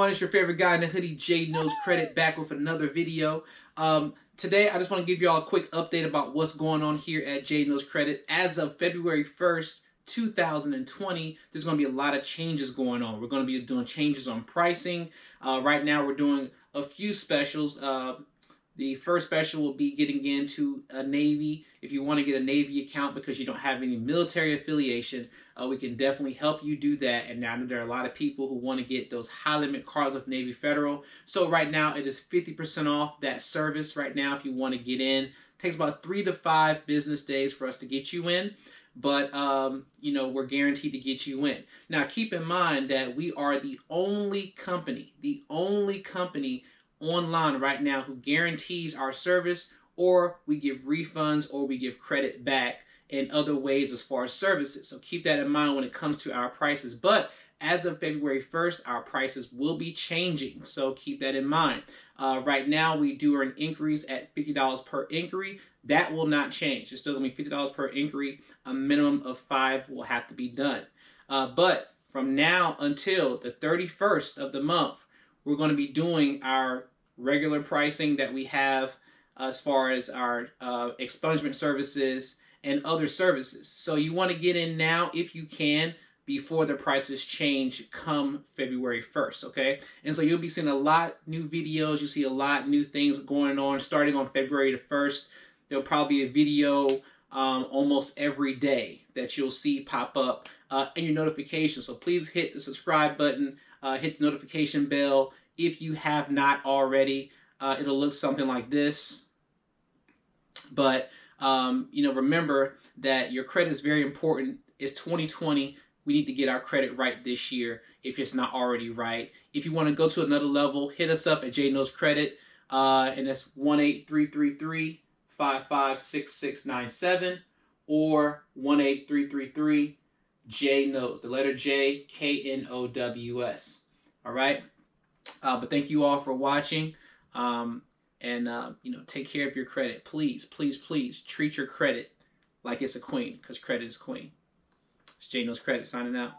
everyone, it's your favorite guy in the hoodie, J Knows Credit, back with another video. Today, I just want to give you all a quick update about what's going on here at J Knows Credit. As of February 1st, 2020, there's going to be a lot of changes going on. We're going to be doing changes on pricing. Right now, we're doing a few specials. The first special will be getting into a Navy. If you want to get a Navy account because you don't have any military affiliation, we can definitely help you do that. And now there are a lot of people who want to get those high limit cards with Navy Federal. So right now it is 50% off that service right now if you want to get in. It takes about 3 to 5 business days for us to get you in. But, you know, we're guaranteed to get you in. Now, keep in mind that we are the only company online right now who guarantees our service, or we give refunds, or we give credit back in other ways as far as services. So keep that in mind when it comes to our prices. But as of February 1st, our prices will be changing. So keep that in mind. Right now, we do an increase at $50 per inquiry. That will not change. It's still going to be $50 per inquiry. A minimum of 5 will have to be done. But from now until the 31st of the month, we're going to be doing our regular pricing that we have as far as our expungement services and other services. So you want to get in now if you can before the prices change come February 1st, okay? And so you'll be seeing a lot new videos. You see a lot new things going on starting on February the 1st. There'll probably be a video almost every day that you'll see pop up in your notifications. So please hit the subscribe button, hit the notification bell if you have not already. It'll look something like this. But, you know, remember that your credit is very important. It's 2020. We need to get our credit right this year if it's not already right. If you want to go to another level, hit us up at J Knows Credit, and that's 1-833-556697 or 1-833-J-Knows, the letter J, K-N-O-W-S. All right? But thank you all for watching, and you know, take care of your credit. Please, please, please treat your credit like it's a queen, because credit is queen. It's J Knows Credit signing out.